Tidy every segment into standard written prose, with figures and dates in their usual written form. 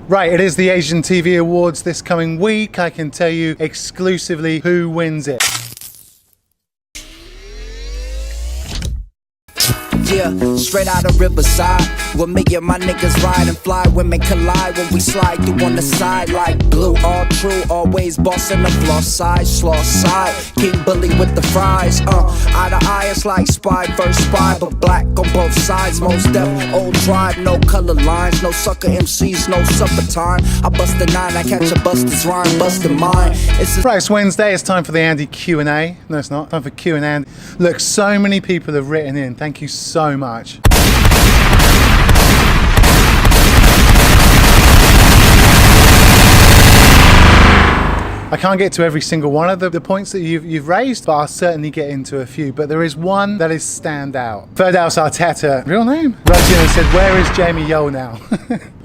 Right, it is the Asian TV Awards this coming week. I can tell you exclusively who wins it. Yeah, straight out of Riverside, where me and my niggas ride and fly. Women collide when we slide through on the side like blue. All true, always bossing the floss side, slaw side. King Bully with the fries. Eye to eye, it's like spy versus spy, but black on both sides. Most deaf, old tribe, no color lines, no sucker MCs, no supper time. I bust a 9, I catch a buster's rhyme, bustin' mine. Right, it's Wednesday. It's time for the Andy Q&A. No, it's not. Time for Q&Andy. Look, so many people have written in. Thank you so much. I can't get to every single one of the points that you've raised, but I'll certainly get into a few. But there is one that is stand out. Firdaus Arteta, real name? Wrote in and said, where is Jamie Yo now?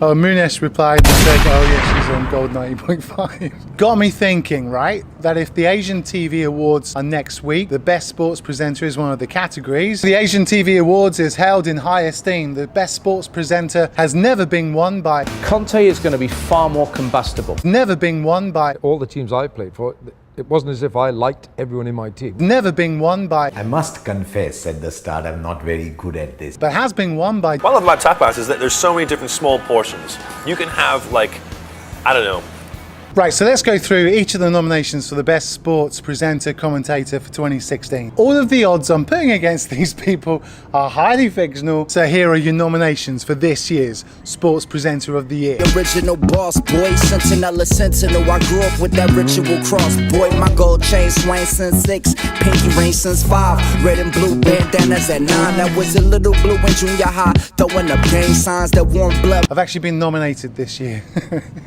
Oh, Munesh replied and said, oh yeah, she's on Gold 90.5. Got me thinking, right, that if the Asian TV Awards are next week, the best sports presenter is one of the categories. The Asian TV Awards is held in high esteem. The best sports presenter has never been won by... Conte is going to be far more combustible. Never been won by... All the teams I played for, it wasn't as if I liked everyone in my team. Never been won by... I must confess at the start I'm not very good at this. But has been won by... What I love about tapas is that there's so many different small portions. You can have like, I don't know. Right, so let's go through each of the nominations for the best sports presenter commentator for 2016. All of the odds I'm putting against these people are highly fictional. So here are your nominations for this year's Sports Presenter of the Year. Original boss, boy, sentinel, sentinel. I grew up with that ritual cross, boy. My gold chain swing since 6, pinky ring since 5. Red and blue bandanas at 9. That was a little blue in junior high, throwing up gang signs that warm blood. I've actually been nominated this year.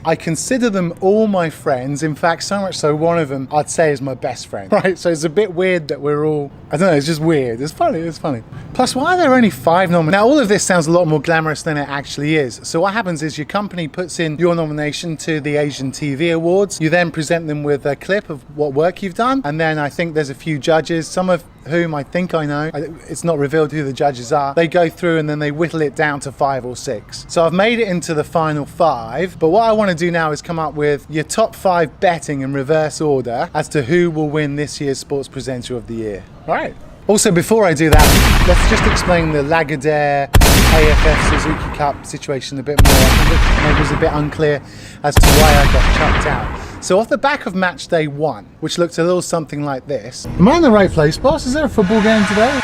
I consider them all my friends. In fact, so much so one of them I'd say is my best friend. Right, so it's a bit weird that we're all, I don't know, it's just weird. It's funny. Plus, why are there only 5 nominations? Now, all of this sounds a lot more glamorous than it actually is. So what happens is your company puts in your nomination to the Asian TV Awards. You then present them with a clip of what work you've done. And then I think there's a few judges, some of whom I think I know. It's not revealed who the judges are. They go through and then they whittle it down to 5 or 6. So I've made it into the final 5, but what I want to do now is come up with your top 5 betting in reverse order as to who will win this year's Sports Presenter of the Year. All right. Also, before I do that, let's just explain the Lagardère AFF Suzuki Cup situation a bit more. I think maybe it was a bit unclear as to why I got chucked out. So off the back of Matchday 1, which looked a little something like this. Am I in the right place, boss? Is there a football game today?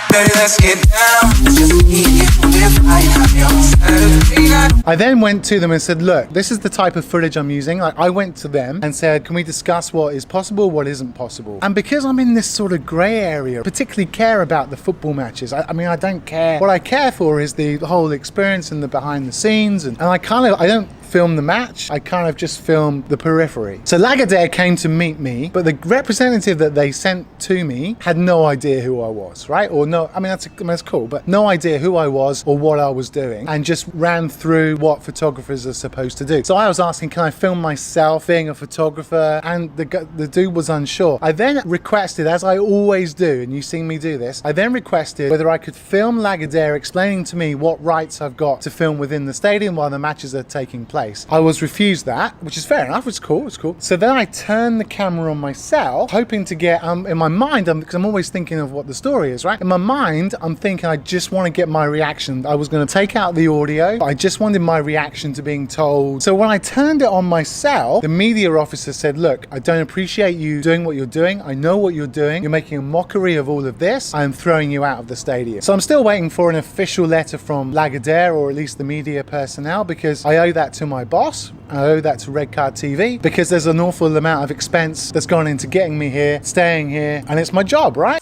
I then went to them and said, look, this is the type of footage I'm using. Like, I went to them and said, can we discuss what is possible, what isn't possible? And because I'm in this sort of grey area, particularly care about the football matches. I mean, I don't care. What I care for is the whole experience and the behind the scenes. And I don't film the match, I kind of just film the periphery. So Lagardère came to meet me, but the representative that they sent to me had no idea who I was, right? Or no, I mean, that's cool, but no idea who I was or what I was doing, and just ran through what photographers are supposed to do. So I was asking, can I film myself being a photographer? And the dude was unsure. I then requested, as I always do, and you've seen me do this, I then requested whether I could film Lagardère explaining to me what rights I've got to film within the stadium while the matches are taking place. I was refused that, which is fair enough. It's cool. So then I turned the camera on myself, hoping to get, in my mind, because I'm always thinking of what the story is, right? In my mind, I'm thinking I just want to get my reaction. I was going to take out the audio, but I just wanted my reaction to being told. So when I turned it on myself, the media officer said, look, I don't appreciate you doing what you're doing. I know what you're doing. You're making a mockery of all of this. I am throwing you out of the stadium. So I'm still waiting for an official letter from Lagardère, or at least the media personnel, because I owe that to my boss. I owe that to Red Card TV, because there's an awful amount of expense that's gone into getting me here, staying here, and it's my job, right?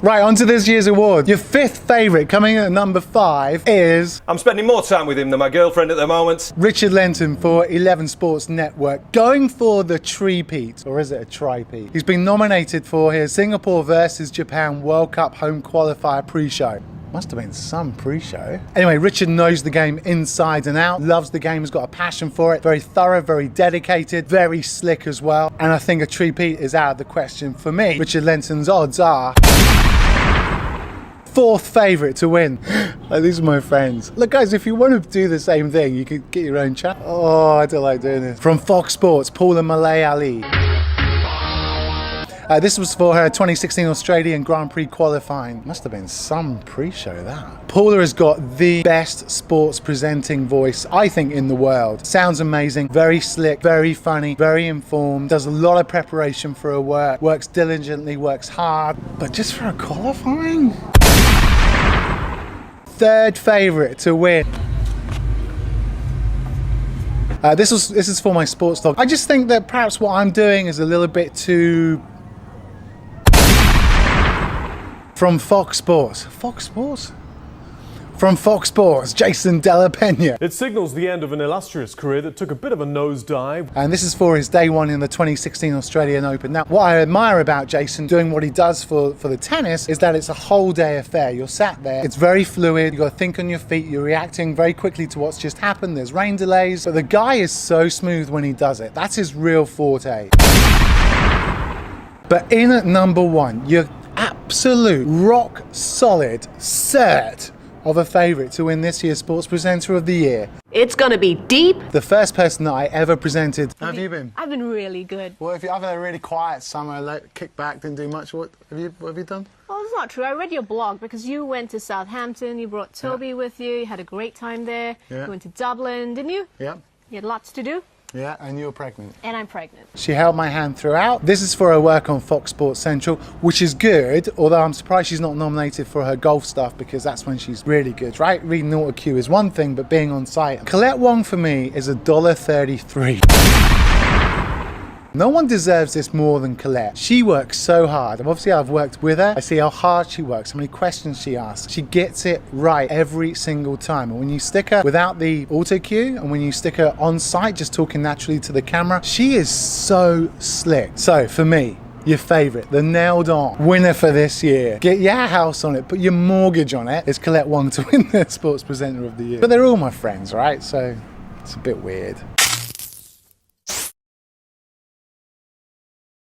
Right, on to this year's award. Your 5th favourite, coming in at number 5, is... I'm spending more time with him than my girlfriend at the moment. Richard Lenton for 11 Sports Network, going for the three-peat, or is it a tri-peat? He's been nominated for his Singapore versus Japan World Cup home qualifier pre-show. Must have been some pre-show. Anyway, Richard knows the game inside and out, loves the game, has got a passion for it, very thorough, very dedicated, very slick as well. And I think a three-peat is out of the question for me. Richard Lenson's odds are 4th favourite to win. Like, these are my friends. Look guys, if you want to do the same thing, you could get your own channel. Oh, I don't like doing this. From Fox Sports, Paula Malay Ali. This was for her 2016 Australian Grand Prix qualifying. Must have been some pre-show, that. Paula has got the best sports presenting voice, I think, in the world. Sounds amazing, very slick, very funny, very informed, does a lot of preparation for her work, works diligently, works hard. But just for a qualifying? 3rd favourite to win. This is for my sports dog. I just think that perhaps what I'm doing is a little bit too... From Fox Sports. Fox Sports? From Fox Sports, Jason Della Pena. It signals the end of an illustrious career that took a bit of a nosedive. And this is for his day one in the 2016 Australian Open. Now, what I admire about Jason doing what he does for the tennis is that it's a whole day affair. You're sat there, it's very fluid, you've got to think on your feet, you're reacting very quickly to what's just happened, there's rain delays, but the guy is so smooth when he does it. That's his real forte. But in at number one, you're absolute rock solid cert of a favourite to win this year's Sports Presenter of the Year. It's gonna be deep. The first person that I ever presented. How have you been? I've been really good. Well, if you have a really quiet summer, like kick back, didn't do much, what have you done? Well, it's not true. I read your blog because you went to Southampton, you brought Toby with you had a great time there. Yeah. You went to Dublin, didn't you? Yeah. You had lots to do. Yeah, and you're pregnant. And I'm pregnant. She held my hand throughout. This is for her work on Fox Sports Central, which is good, although I'm surprised she's not nominated for her golf stuff because that's when she's really good, right? Reading AutoCue is one thing, but being on site. Colette Wong for me is $1.33. No one deserves this more than Colette. She works so hard. Obviously, I've worked with her. I see how hard she works, how many questions she asks. She gets it right every single time. And when you stick her without the auto cue, and when you stick her on site, just talking naturally to the camera, she is so slick. So for me, your favourite, the nailed on winner for this year. Get your house on it, put your mortgage on it. It's Colette Wong to win the Sports Presenter of the Year. But they're all my friends, right? So it's a bit weird.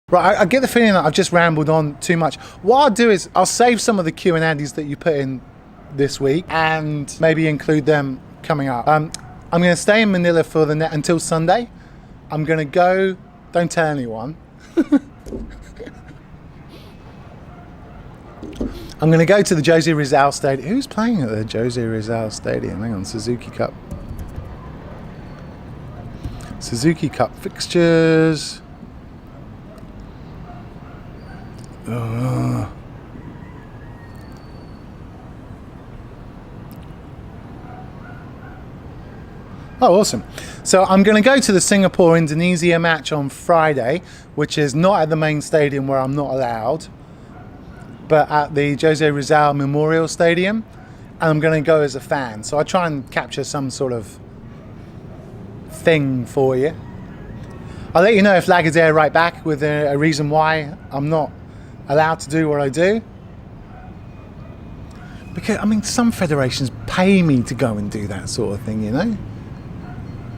Right, I get the feeling that I've just rambled on too much. What I'll do is I'll save some of the Q&Andy's that you put in this week and maybe include them coming up. I'm going to stay in Manila for until Sunday. I'm going to go, don't tell anyone. I'm going to go to the Jose Rizal Stadium. Who's playing at the Jose Rizal Stadium? Hang on, Suzuki Cup. Suzuki Cup fixtures. Oh, awesome. So I'm going to go to the Singapore-Indonesia match on Friday, which is not at the main stadium where I'm not allowed, but at the Jose Rizal Memorial Stadium, and I'm going to go as a fan. So I try and capture some sort of thing for you. I'll let you know if Lagardère write back with a reason why I'm not allowed to do what I do. Because, I mean, some federations pay me to go and do that sort of thing, you know?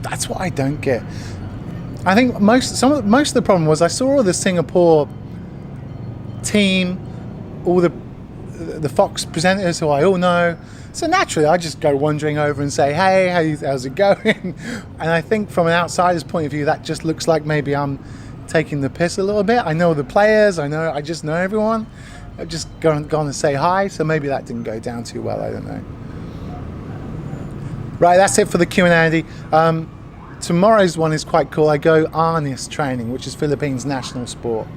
That's what I don't get. I think most of the problem was I saw all the Singapore team, all the Fox presenters who I all know. So naturally, I just go wandering over and say, hey, how's it going? And I think from an outsider's point of view, that just looks like maybe I'm taking the piss a little bit. I know the players, I just know everyone. I've just gone to say hi, so maybe that didn't go down too well, I don't know. Right, that's it for the Q&A. Tomorrow's one is quite cool. I go Arnis training, which is Philippines' national sport.